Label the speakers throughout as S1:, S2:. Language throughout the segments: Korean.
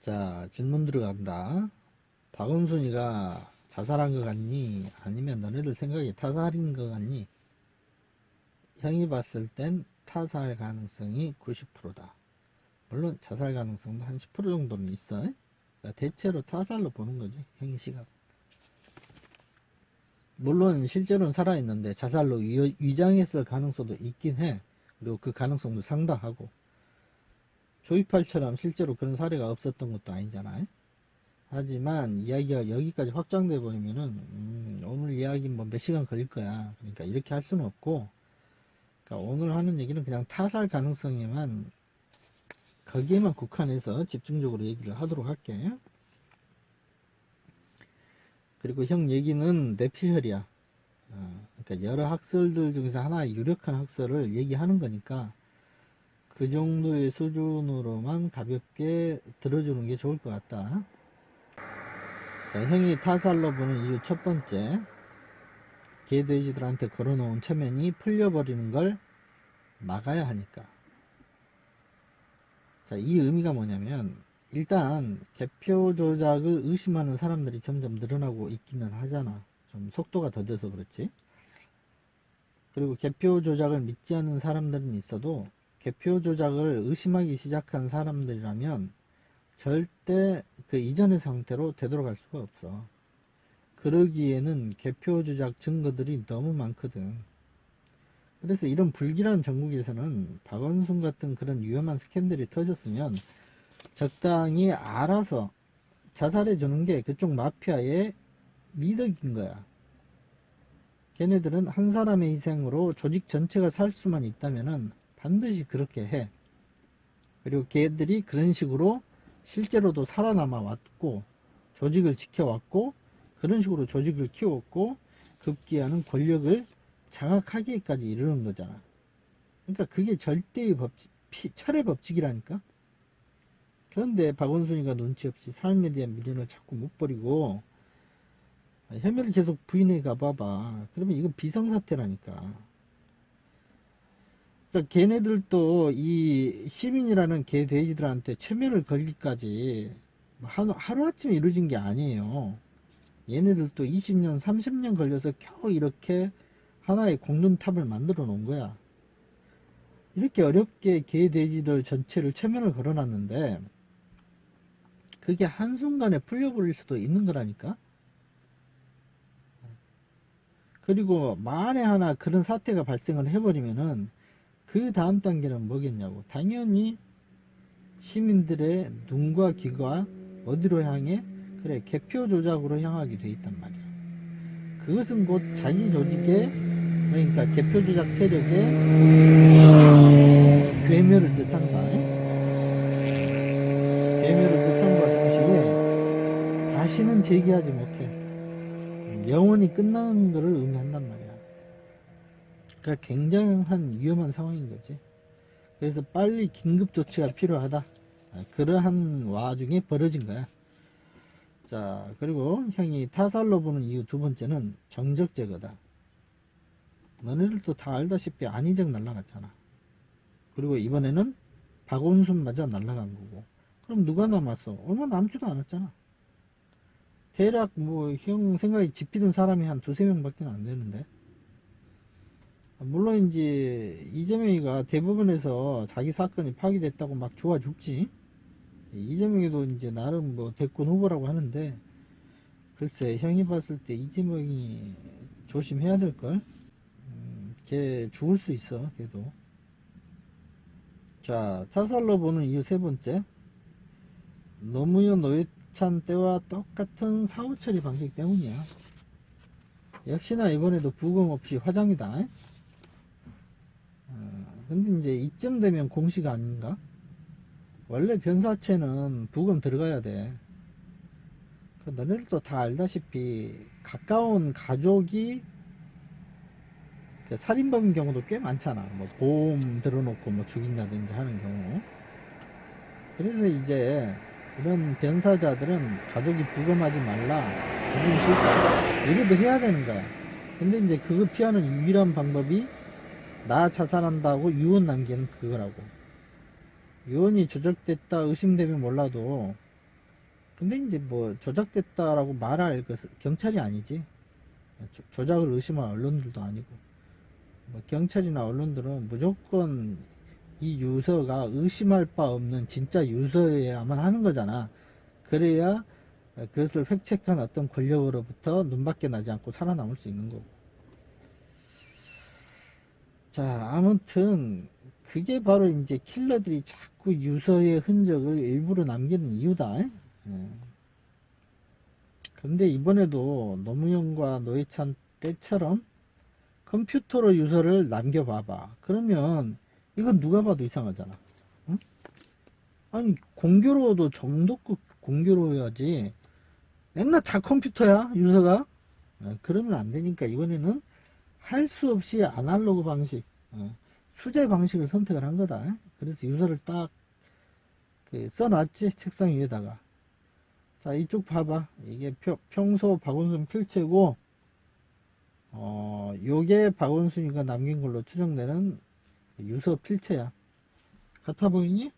S1: 자, 질문 들어간다. 박원순이가 자살한 것 같니? 아니면 너네들 생각에 타살인 것 같니? 형이 봤을 땐 타살 가능성이 90%다. 물론 자살 가능성도 한 10% 정도는 있어. 그러니까 대체로 타살로 보는 거지, 형이 시각. 물론 실제로는 살아있는데 자살로 위장했을 가능성도 있긴 해. 그리고 그 가능성도 상당하고. 조이팔처럼 실제로 그런 사례가 없었던 것도 아니잖아요. 하지만 이야기가 여기까지 확장돼 버리면은 오늘 이야기 뭐 몇 시간 걸릴 거야. 그러니까 이렇게 할 수는 없고, 그러니까 오늘 하는 얘기는 그냥 타살 가능성에만, 거기에만 국한해서 집중적으로 얘기를 하도록 할게. 그리고 형 얘기는 뇌피셜이야. 그러니까 여러 학설들 중에서 하나의 유력한 학설을 얘기하는 거니까 그 정도의 수준으로만 가볍게 들어주는 게 좋을 것 같다. 자, 형이 타살로 보는 이유 첫 번째, 개돼지들한테 걸어놓은 체면이 풀려버리는 걸 막아야 하니까. 자, 이 의미가 뭐냐면, 일단 개표 조작을 의심하는 사람들이 점점 늘어나고 있기는 하잖아. 좀 속도가 더뎌서 그렇지. 그리고 개표 조작을 믿지 않는 사람들은 있어도 개표 조작을 의심하기 시작한 사람들이라면 절대 그 이전의 상태로 되돌아갈 수가 없어. 그러기에는 개표 조작 증거들이 너무 많거든. 그래서 이런 불길한 전국에서는 박원순 같은 그런 위험한 스캔들이 터졌으면 적당히 알아서 자살해 주는 게 그쪽 마피아의 미덕인 거야. 걔네들은 한 사람의 희생으로 조직 전체가 살 수만 있다면은 반드시 그렇게 해. 그리고 걔들이 그런 식으로 실제로도 살아남아 왔고, 조직을 지켜왔고, 그런 식으로 조직을 키웠고, 급기야는 권력을 장악하기까지 이르는 거잖아. 그러니까 그게 절대의 법칙, 철의 법칙이라니까. 그런데 박원순이가 눈치 없이 삶에 대한 미련을 자꾸 못 버리고 혐의를 계속 부인해 가봐봐. 그러면 이건 비상사태라니까. 그러니까 걔네들도 이 시민이라는 개 돼지들한테 체면을 걸기까지 하루아침에 이루어진 게 아니에요. 얘네들도 20년, 30년 걸려서 겨우 이렇게 하나의 공든탑을 만들어 놓은 거야. 이렇게 어렵게 개 돼지들 전체를 체면을 걸어놨는데 그게 한순간에 풀려버릴 수도 있는 거라니까. 그리고 만에 하나 그런 사태가 발생을 해버리면은 그 다음 단계는 뭐겠냐고. 당연히 시민들의 눈과 귀가 어디로 향해? 그래, 개표 조작으로 향하게 돼 있단 말이야. 그것은 곧 자기 조직의, 그러니까 개표 조작 세력의 괴멸을 뜻한다. 괴멸을 뜻함과 동시에 다시는 재기하지 못해. 영원히 끝나는 것을 의미한단 말이야. 그러니까 굉장한 위험한 상황인 거지. 그래서 빨리 긴급 조치가 필요하다. 그러한 와중에 벌어진 거야. 자, 그리고 형이 타살로 보는 이유 두 번째는 정적 제거다. 너네들도 다 알다시피 안희정 날라갔잖아. 그리고 이번에는 박원순마저 날라간 거고. 그럼 누가 남았어? 얼마 남지도 않았잖아. 대략 뭐 형 생각에 집히던 사람이 한 두세 명밖에 안 되는데. 물론 이제 이재명이가 대법원에서 자기 사건이 파기됐다고 막 좋아 죽지. 이재명이도 이제 나름 뭐 대권 후보라고 하는데, 글쎄 형이 봤을 때 이재명이 조심해야 될걸. 걔 죽을 수 있어, 걔도. 자, 타살로 보는 이유 세 번째, 노무현 노회찬 때와 똑같은 사후 처리 방식 때문이야. 역시나 이번에도 부검 없이 화장이다. 근데 이제 이쯤 되면 공식 아닌가? 원래 변사체는 부검 들어가야 돼. 너네들도 다 알다시피 가까운 가족이 살인범인 경우도 꽤 많잖아. 뭐 보험 들어놓고 뭐 죽인다든지 하는 경우. 그래서 이제 이런 변사자들은 가족이 부검하지 말라, 부검 싫다, 이래도 해야 되는 거야. 근데 이제 그거 피하는 유일한 방법이 나 자살한다고 유언 남기는 그거라고. 유언이 조작됐다 의심되면 몰라도 근데 이제 뭐 조작됐다라고 말할 경찰이 아니지. 조작을 의심한 언론들도 아니고, 뭐 경찰이나 언론들은 무조건 이 유서가 의심할 바 없는 진짜 유서여야만 하는 거잖아. 그래야 그것을 획책한 어떤 권력으로부터 눈밖에 나지 않고 살아남을 수 있는 거고. 자, 아무튼 그게 바로 이제 킬러들이 자꾸 유서의 흔적을 일부러 남기는 이유다. 근데 이번에도 노무현과 노회찬 때처럼 컴퓨터로 유서를 남겨봐봐. 그러면 이건 누가 봐도 이상하잖아. 응? 아니 공교로워도 정도껏 공교로워야지. 맨날 다 컴퓨터야 유서가. 그러면 안 되니까 이번에는 할 수 없이 아날로그 방식, 수제 방식을 선택을 한 거다. 그래서 유서를 딱 써놨지 책상 위에다가. 자, 이쪽 봐봐. 이게 평소 박원순 필체고, 요게 박원순이가 남긴 걸로 추정되는 유서 필체야. 같아 보이니?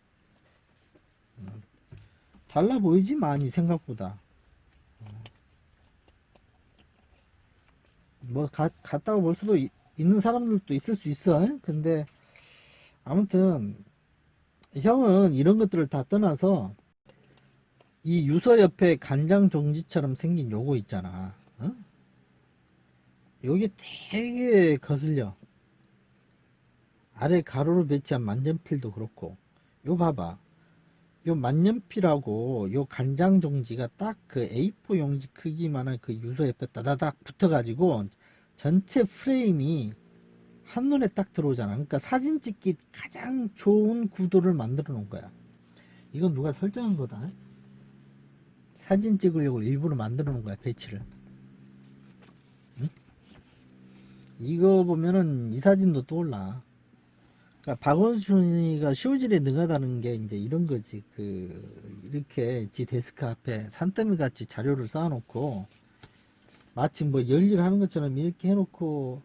S1: 달라 보이지 많이 생각보다. 뭐 같다고 볼 수도 있는 사람들도 있을 수 있어. 근데 아무튼 형은 이런 것들을 다 떠나서 이 유서 옆에 간장 종지처럼 생긴 요거 있잖아. 요게 되게 거슬려. 아래 가로로 배치한 만년필도 그렇고, 요 봐봐. 요 만년필하고 요 간장 종지가 딱 그 A4 용지 크기만한 그 유서 옆에 따다닥 붙어가지고 전체 프레임이 한눈에 딱 들어오잖아. 그러니까 사진 찍기 가장 좋은 구도를 만들어 놓은 거야. 이건 누가 설정한 거다. 사진 찍으려고 일부러 만들어 놓은 거야, 배치를. 응? 이거 보면은 이 사진도 떠올라. 그러니까 박원순이가 쇼질에 능하다는 게 이제 이런 거지. 이렇게 지 데스크 앞에 산더미 같이 자료를 쌓아놓고 마치 뭐 열일 하는 것처럼 이렇게 해놓고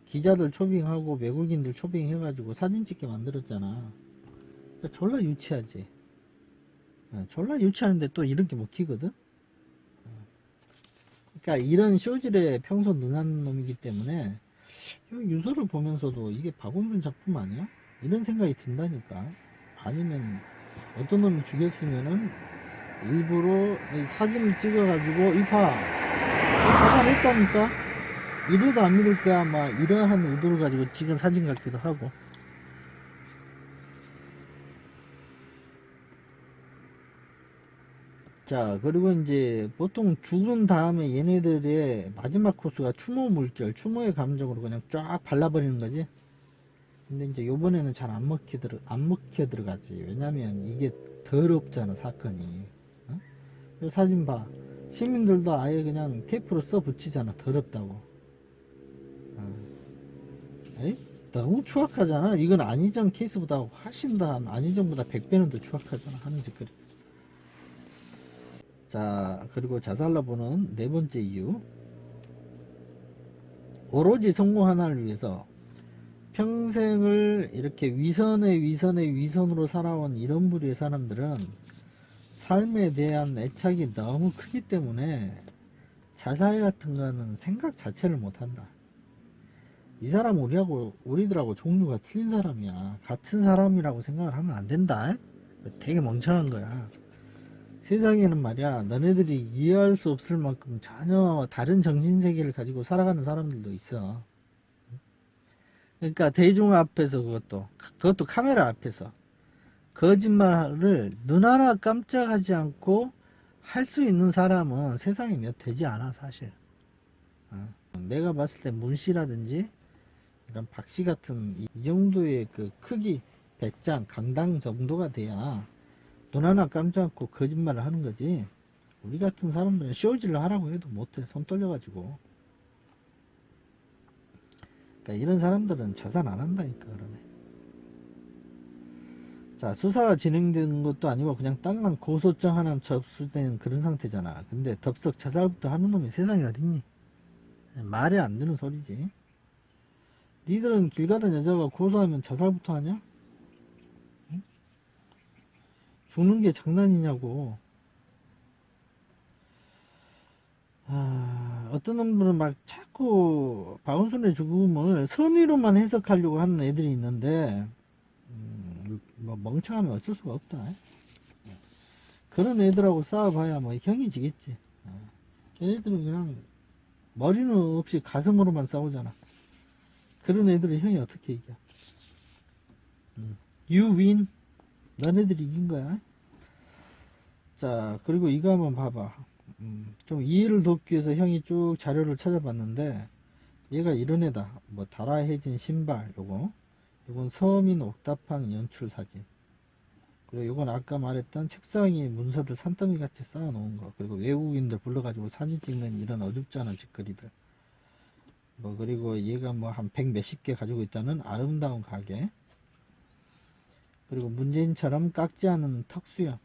S1: 기자들 초빙하고 외국인들 초빙해가지고 사진 찍게 만들었잖아. 그러니까 졸라 유치하지. 졸라 유치하는데 또 이런 게 먹히거든. 그러니까 이런 쇼질에 평소 능한 놈이기 때문에 유서를 보면서도 이게 박원순 작품 아니야? 이런 생각이 든다니까. 아니면 어떤 놈이 죽였으면은 일부러 이 사진을 찍어가지고 이봐 자살했다니까. 이래도 안 믿을 거야. 막 이러한 의도를 가지고 찍은 사진 같기도 하고. 자, 그리고 이제 보통 죽은 다음에 얘네들의 마지막 코스가 추모 물결, 추모의 감정으로 그냥 쫙 발라버리는 거지. 근데 이제 요번에는 잘 안 먹혀 들어가지. 왜냐면 이게 더럽잖아, 사건이. 이 사진 봐. 시민들도 아예 그냥 테이프로 써 붙이잖아, 더럽다고. 에이? 너무 추악하잖아. 이건 안희정 케이스보다 훨씬 더, 안희정보다 100배는 더 추악하잖아, 하는 짓거리. 자, 그리고 자살로 보는 네 번째 이유. 오로지 성공 하나를 위해서 평생을 이렇게 위선으로 살아온 이런 부류의 사람들은 삶에 대한 애착이 너무 크기 때문에 자살 같은 거는 생각 자체를 못 한다. 이 사람 우리들하고 종류가 틀린 사람이야. 같은 사람이라고 생각을 하면 안 된다. 되게 멍청한 거야. 세상에는 말이야, 너네들이 이해할 수 없을 만큼 전혀 다른 정신세계를 가지고 살아가는 사람들도 있어. 그러니까 대중 앞에서 그것도 카메라 앞에서 거짓말을 눈 하나 깜짝하지 않고 할 수 있는 사람은 세상에 몇 되지 않아, 사실. 내가 봤을 때 문씨라든지 이런 박씨 같은 이 정도의 그 크기, 배짱, 강당 정도가 돼야 눈 하나 깜짝 않고 거짓말을 하는 거지. 우리 같은 사람들은 쇼질을 하라고 해도 못해. 손 떨려가지고. 그러니까 이런 사람들은 자살 안 한다니까, 그러네. 자, 수사가 진행되는 것도 아니고 그냥 땅랑 고소장 하나 접수된 그런 상태잖아. 근데 덥석 자살부터 하는 놈이 세상에 어딨니? 말이 안 되는 소리지. 니들은 길 가던 여자가 고소하면 자살부터 하냐? 응? 죽는 게 장난이냐고. 어떤 놈들은 막 자꾸 박원순의 죽음을 선의로만 해석하려고 하는 애들이 있는데, 뭐 멍청하면 어쩔 수가 없다. 그런 애들하고 싸워봐야 뭐 형이 지겠지. 걔네들은 그냥 머리는 없이 가슴으로만 싸우잖아. 그런 애들은 형이 어떻게 이겨? You win. 너네들이 이긴 거야. 자, 그리고 이거 한번 봐봐. 좀 이해를 돕기 위해서 형이 쭉 자료를 찾아봤는데, 얘가 이런 애다. 뭐 다라해진 신발 요건 서민 옥탑방 연출 사진. 그리고 요건 아까 말했던 책상 위에 문서들 산더미 같이 쌓아놓은 거. 그리고 외국인들 불러가지고 사진 찍는 이런 어줍지 않은 짓거리들. 뭐 그리고 얘가 뭐 한 100 몇십 개 가지고 있다는 아름다운 가게. 그리고 문재인처럼 깎지 않은 턱수염.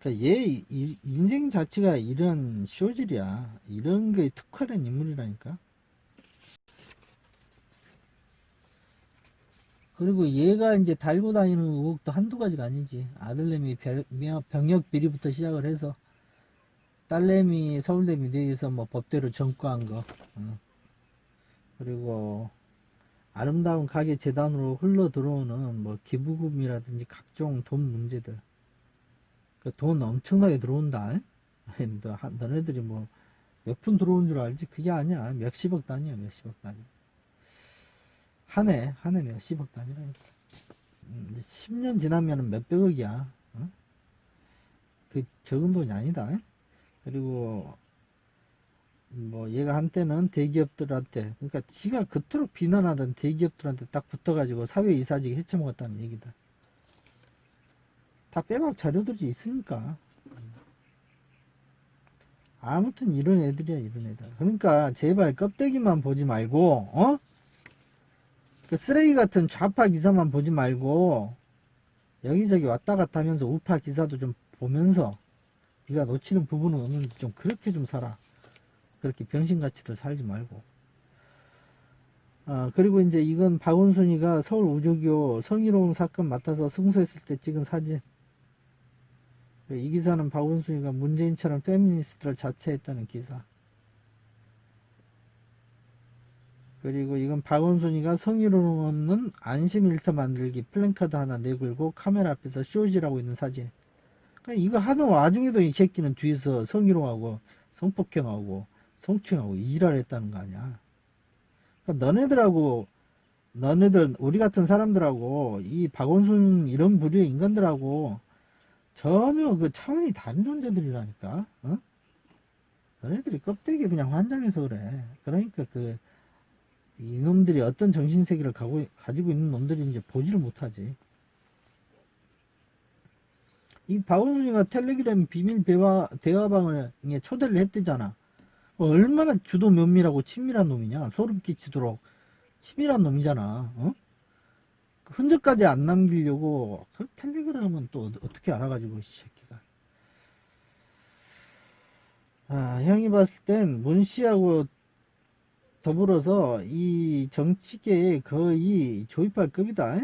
S1: 그러니까 얘 인생 자체가 이런 쇼질이야. 이런 거에 특화된 인물이라니까. 그리고 얘가 이제 달고 다니는 의혹도 한두 가지가 아니지. 아들내미 병역 비리부터 시작을 해서 딸내미 서울대 미대에서 뭐 법대로 전과한 거. 그리고 아름다운 가게 재단으로 흘러 들어오는 뭐 기부금이라든지 각종 돈 문제들. 그 돈 엄청나게 들어온다. 너네들이 뭐 몇 푼 들어온 줄 알지? 그게 아니야. 몇십억 단위야, 몇십억 단위. 한 해 몇십억 단위라니까. 10년 지나면 몇백억이야. 그 적은 돈이 아니다. 그리고 뭐 얘가 한때는 대기업들한테, 그러니까 지가 그토록 비난하던 대기업들한테 딱 붙어가지고 사회이사직에 헤쳐먹었다는 얘기다. 다 빼박 자료들이 있으니까. 아무튼 이런 애들이야, 이런 애들. 그러니까 제발 껍데기만 보지 말고, 그 쓰레기 같은 좌파 기사만 보지 말고 여기저기 왔다 갔다 하면서 우파 기사도 좀 보면서 네가 놓치는 부분은 없는지 좀 그렇게 좀 살아. 그렇게 병신같이들 살지 말고. 그리고 이제 이건 박원순이가 서울 우조교 성희롱 사건 맡아서 승소했을 때 찍은 사진. 이 기사는 박원순이가 문재인처럼 페미니스트를 자처했다는 기사. 그리고 이건 박원순이가 성희롱 없는 안심 일터 만들기 플랜카드 하나 내걸고 카메라 앞에서 쇼지라고 있는 사진. 그러니까 이거 하는 와중에도 이 새끼는 뒤에서 성희롱하고 성폭행하고 성추행하고 이지랄 했다는 거 아니야. 그러니까 너네들 우리 같은 사람들하고 이 박원순 이런 부류의 인간들하고 전혀 그 차원이 다른 존재들이라니까. 너네들이 껍데기 그냥 환장해서 그래. 그러니까 이놈들이 어떤 정신세계를 가지고 있는 놈들인지 보지를 못하지. 이 박원순이가 텔레그램 비밀 대화방을 초대를 했대잖아. 얼마나 주도 면밀하고 친밀한 놈이냐. 소름 끼치도록 치밀한 놈이잖아. 흔적까지 안 남기려고 그 텔레그램은 또 어떻게 알아가지고 이 새끼가. 형이 봤을 땐 문씨하고 더불어서 이 정치계에 거의 조이팔 급이다.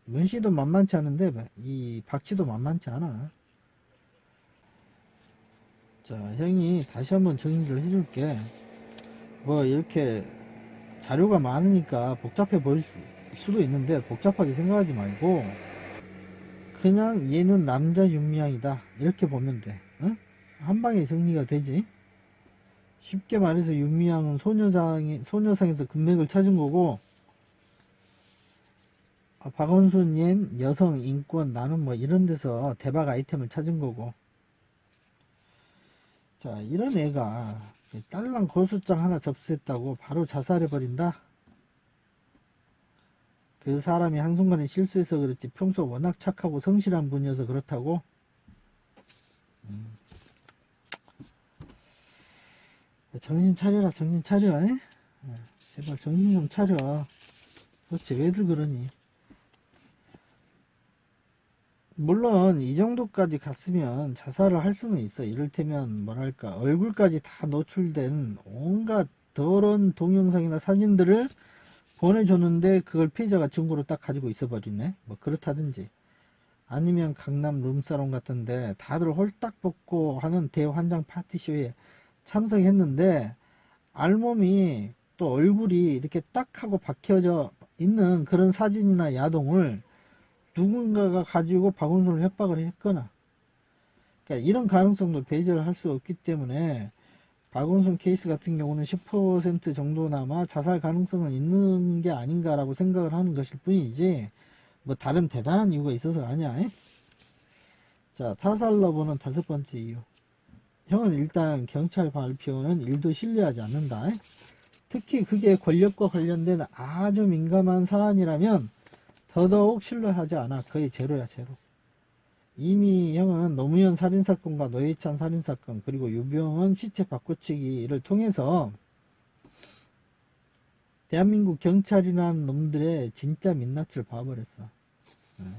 S1: 문씨도 만만치 않은데 이 박씨도 만만치 않아. 자, 형이 다시 한번 정리를 해줄게. 뭐 이렇게 자료가 많으니까 복잡해 보일 수도 있는데 복잡하게 생각하지 말고 그냥 얘는 남자 윤미향이다 이렇게 보면 돼. 한 방에 정리가 되지. 쉽게 말해서 윤미향은 소녀상에서 금맥을 찾은 거고, 박원순 얜 여성 인권 나는 뭐 이런 데서 대박 아이템을 찾은 거고. 자, 이런 애가 딸랑 고소장 하나 접수했다고 바로 자살해버린다? 그 사람이 한순간에 실수해서 그렇지 평소 워낙 착하고 성실한 분이어서 그렇다고? 정신 차려라, 정신 차려. 제발 정신 좀 차려. 도대체 왜들 그러니? 물론 이 정도까지 갔으면 자살을 할 수는 있어. 이를테면 뭐랄까 얼굴까지 다 노출된 온갖 더러운 동영상이나 사진들을 보내줬는데 그걸 피해자가 증거로 딱 가지고 있어 버리네. 뭐 그렇다든지. 아니면 강남 룸사롱 같은데 다들 홀딱 벗고 하는 대환장 파티쇼에 참석했는데 알몸이 또 얼굴이 이렇게 딱 하고 박혀져 있는 그런 사진이나 야동을 누군가가 가지고 박원순을 협박을 했거나, 그러니까 이런 가능성도 배제를 할 수 없기 때문에 박원순 케이스 같은 경우는 10% 정도나마 자살 가능성은 있는 게 아닌가라고 생각을 하는 것일 뿐이지 뭐 다른 대단한 이유가 있어서가 아니야. 자, 타살 러버는 5번째 이유. 형은 일단 경찰 발표는 1도 신뢰하지 않는다. 특히 그게 권력과 관련된 아주 민감한 사안이라면 더더욱 신뢰하지 않아. 거의 제로야, 제로. 이미 형은 노무현 살인사건과 노회찬 살인사건 그리고 유병헌 시체 바꿔치기를 통해서 대한민국 경찰이라는 놈들의 진짜 민낯을 봐버렸어.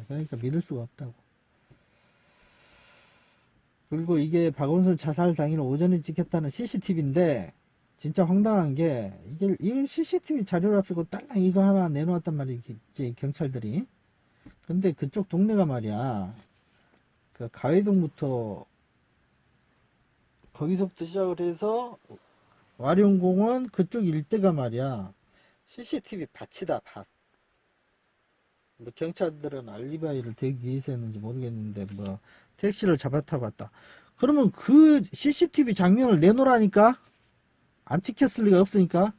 S1: 그러니까 믿을 수가 없다고. 그리고 이게 박원순 자살 당일 오전에 찍혔다는 CCTV인데 진짜 황당한 게 이게 CCTV 자료를 앞두고 딸랑 이거 하나 내놓았단 말이지, 경찰들이. 근데 그쪽 동네가 말이야, 그 가회동부터 거기서부터 시작을 해서 와룡공원 그쪽 일대가 말이야 CCTV 밭이다, 밭. 뭐 경찰들은 알리바이를 대기 위해서 했는지 모르겠는데 뭐 택시를 잡아타고 왔다. 그러면 그 CCTV 장면을 내놓으라니까? 안 찍혔을 리가 없으니까.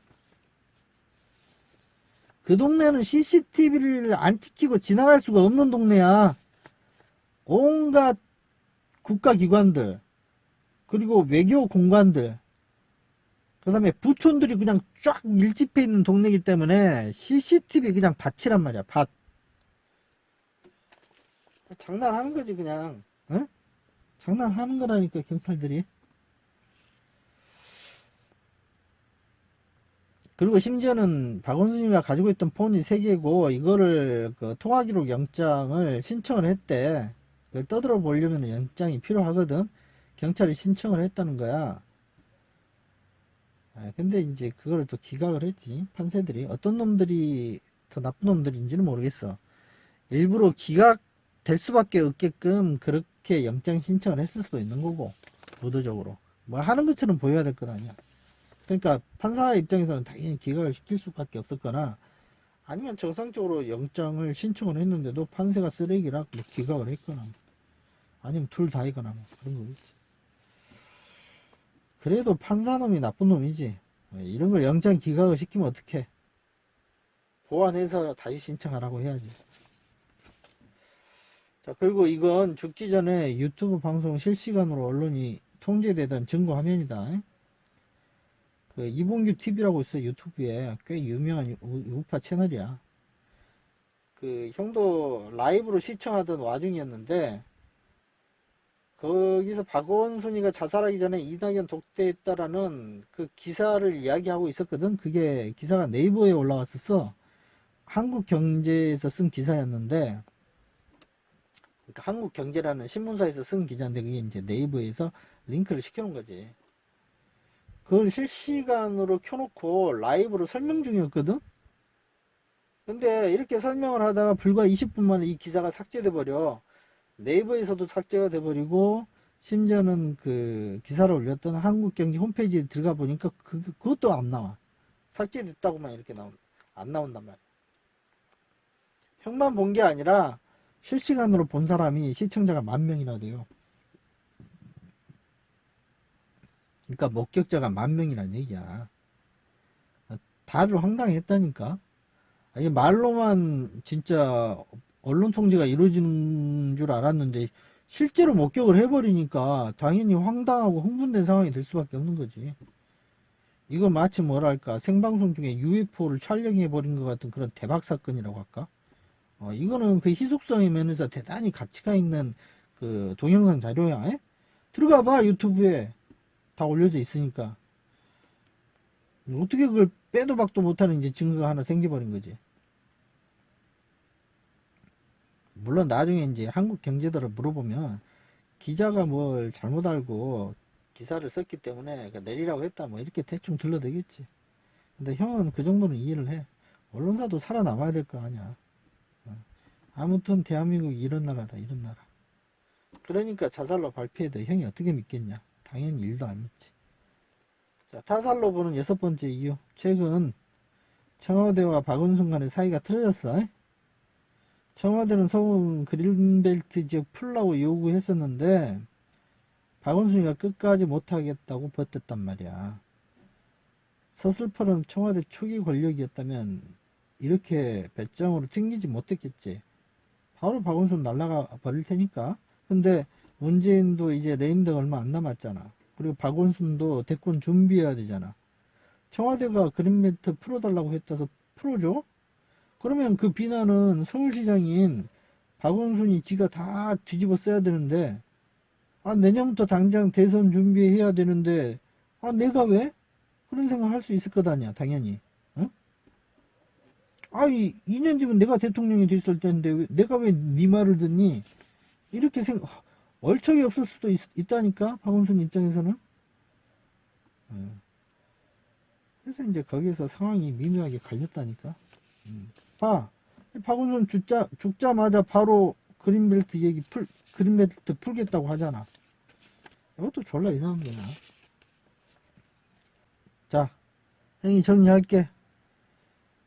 S1: 그 동네는 CCTV를 안 찍히고 지나갈 수가 없는 동네야. 온갖 국가기관들, 그리고 외교 공관들, 그 다음에 부촌들이 그냥 쫙 밀집해 있는 동네이기 때문에 CCTV 그냥 밭이란 말이야, 밭. 장난하는 거지, 그냥. 응? 장난하는 거라니까, 경찰들이. 그리고 심지어는 박원순이가 가지고 있던 폰이 3개고, 이거를 그 통화기록 영장을 신청을 했대. 그걸 떠들어 보려면 영장이 필요하거든. 경찰이 신청을 했다는 거야. 근데 이제 그걸 또 기각을 했지, 판사들이. 어떤 놈들이 더 나쁜 놈들인지는 모르겠어. 일부러 기각될 수밖에 없게끔 그렇게 영장 신청을 했을 수도 있는 거고, 의도적으로 뭐 하는 것처럼 보여야 될 것 아니야. 그러니까 판사 입장에서는 당연히 기각을 시킬 수밖에 없었거나, 아니면 정상적으로 영장을 신청을 했는데도 판사가 쓰레기라 뭐 기각을 했거나, 아니면 둘 다이거나 뭐 그런 거겠지. 그래도 판사놈이 나쁜 놈이지. 이런 걸 영장 기각을 시키면 어떡해. 보완해서 다시 신청하라고 해야지. 자, 그리고 이건 죽기 전에 유튜브 방송 실시간으로 언론이 통제되던 증거 화면이다. 그 이봉규 TV라고 있어, 유튜브에. 꽤 유명한 우파 채널이야. 그 형도 라이브로 시청하던 와중이었는데, 거기서 박원순이가 자살하기 전에 이낙연 독대했다라는 그 기사를 이야기하고 있었거든. 그게 기사가 네이버에 올라왔었어. 한국경제에서 쓴 기사였는데, 그러니까 한국경제라는 신문사에서 쓴 기사인데 그게 이제 네이버에서 링크를 시켜놓은 거지. 그걸 실시간으로 켜놓고 라이브로 설명 중이었거든. 근데 이렇게 설명을 하다가 불과 20분 만에 이 기사가 삭제돼 버려. 네이버에서도 삭제가 돼 버리고, 심지어는 그 기사를 올렸던 한국경제 홈페이지에 들어가 보니까 그것도 안 나와. 삭제됐다고만 이렇게 안 나온단 말이야. 형만 본 게 아니라 실시간으로 본 사람이 시청자가 10,000명이나 돼요. 그러니까 목격자가 10,000명이라는 얘기야. 다들 황당했다니까. 이게 말로만 진짜 언론 통제가 이루어지는 줄 알았는데 실제로 목격을 해버리니까 당연히 황당하고 흥분된 상황이 될 수밖에 없는 거지. 이거 마치 뭐랄까, 생방송 중에 UFO를 촬영해버린 것 같은 그런 대박 사건이라고 할까? 이거는 그 희속성의 면에서 대단히 가치가 있는 그 동영상 자료야. 들어가 봐, 유튜브에 다 올려져 있으니까. 어떻게 그걸 빼도 박도 못하는 이제 증거가 하나 생겨버린 거지. 물론 나중에 이제 한국 경제들을 물어보면 기자가 뭘 잘못 알고 기사를 썼기 때문에 내리라고 했다 뭐 이렇게 대충 들러대겠지. 근데 형은 그 정도는 이해를 해. 언론사도 살아남아야 될 거 아니야. 아무튼 대한민국이 이런 나라다, 이런 나라. 그러니까 자살로 발표해도 형이 어떻게 믿겠냐. 당연히 일도 안 믿지. 자, 타살로 보는 6번째 이유. 최근 청와대와 박원순 간의 사이가 틀어졌어. 청와대는 소금 그린벨트 지역 풀라고 요구했었는데 박원순이가 끝까지 못하겠다고 버텼단 말이야. 서슬퍼런 청와대 초기 권력이었다면 이렇게 배짱으로 튕기지 못했겠지. 바로 박원순 날라가 버릴 테니까. 근데 문재인도 이제 레임덕 얼마 안 남았잖아. 그리고 박원순도 대권 준비해야 되잖아. 청와대가 그린벨트 풀어달라고 했다서 풀어줘? 그러면 그 비난은 서울시장인 박원순이 지가 다 뒤집어 써야 되는데, 아, 내년부터 당장 대선 준비해야 되는데, 아, 내가 왜? 그런 생각 할 수 있을 것 아니야, 당연히. 응? 아, 2년 뒤면 내가 대통령이 됐을 텐데, 내가 왜 네 말을 듣니? 이렇게 얼척이 없을 수도 있다니까, 박원순 입장에서는. 그래서 이제 거기서 상황이 미묘하게 갈렸다니까. 봐, 박원순 죽자마자 바로 그린벨트 풀겠다고 하잖아. 이것도 졸라 이상한 거야. 자, 형이 정리할게.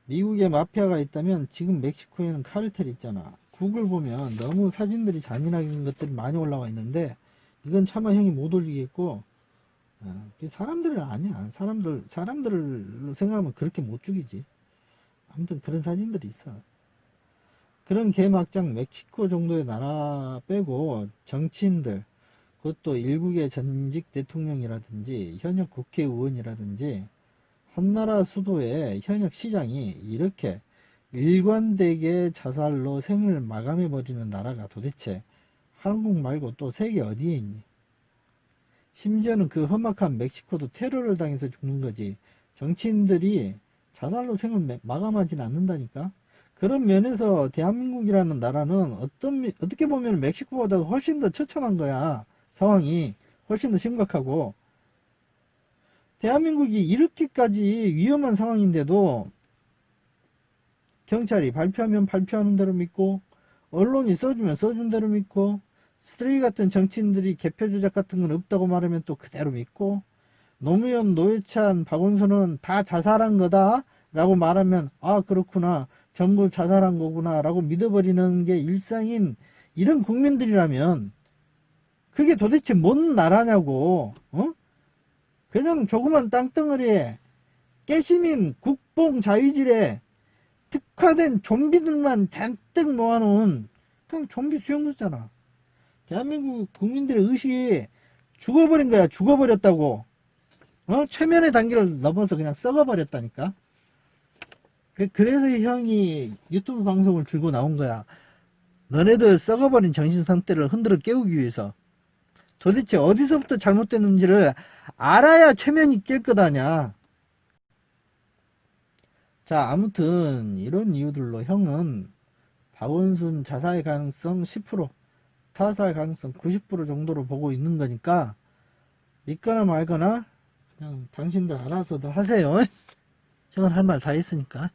S1: 미국에 마피아가 있다면 지금 멕시코에는 카르텔이 있잖아. 구글 보면 너무 사진들이 잔인한 것들이 많이 올라와 있는데 이건 차마 형이 못 올리겠고, 사람들은 아니야. 사람들을 생각하면 그렇게 못 죽이지. 아무튼 그런 사진들이 있어. 그런 개막장 멕시코 정도의 나라 빼고 정치인들, 그것도 일국의 전직 대통령이라든지 현역 국회의원이라든지 한나라 수도의 현역 시장이 이렇게 일관되게 자살로 생을 마감해버리는 나라가 도대체 한국 말고 또 세계 어디에 있니? 심지어는 그 험악한 멕시코도 테러를 당해서 죽는 거지. 정치인들이 자살로 생을 마감하진 않는다니까. 그런 면에서 대한민국이라는 나라는 어떻게 보면 멕시코보다 훨씬 더 처참한 거야. 상황이 훨씬 더 심각하고. 대한민국이 이렇게까지 위험한 상황인데도 경찰이 발표하면 발표하는 대로 믿고, 언론이 써주면 써준 대로 믿고, 쓰레기 같은 정치인들이 개표 조작 같은 건 없다고 말하면 또 그대로 믿고, 노무현, 노회찬, 박원순은 다 자살한 거다 라고 말하면 아 그렇구나, 전부 자살한 거구나 라고 믿어버리는 게 일상인 이런 국민들이라면 그게 도대체 뭔 나라냐고. 그냥 조그만 땅덩어리에 깨시민 국뽕 자위질에 특화된 좀비들만 잔뜩 모아놓은 그냥 좀비 수용소잖아. 대한민국 국민들의 의식이 죽어버린 거야. 죽어버렸다고. 최면의 단계를 넘어서 그냥 썩어버렸다니까. 그래서 형이 유튜브 방송을 들고 나온 거야. 너네들 썩어버린 정신 상태를 흔들어 깨우기 위해서. 도대체 어디서부터 잘못됐는지를 알아야 최면이 깰 것 아냐. 자, 아무튼 이런 이유들로 형은 박원순 자살 가능성 10%, 타살 가능성 90% 정도로 보고 있는 거니까 믿거나 말거나 그냥 당신들 알아서들 하세요. 형은 할 말 다 했으니까.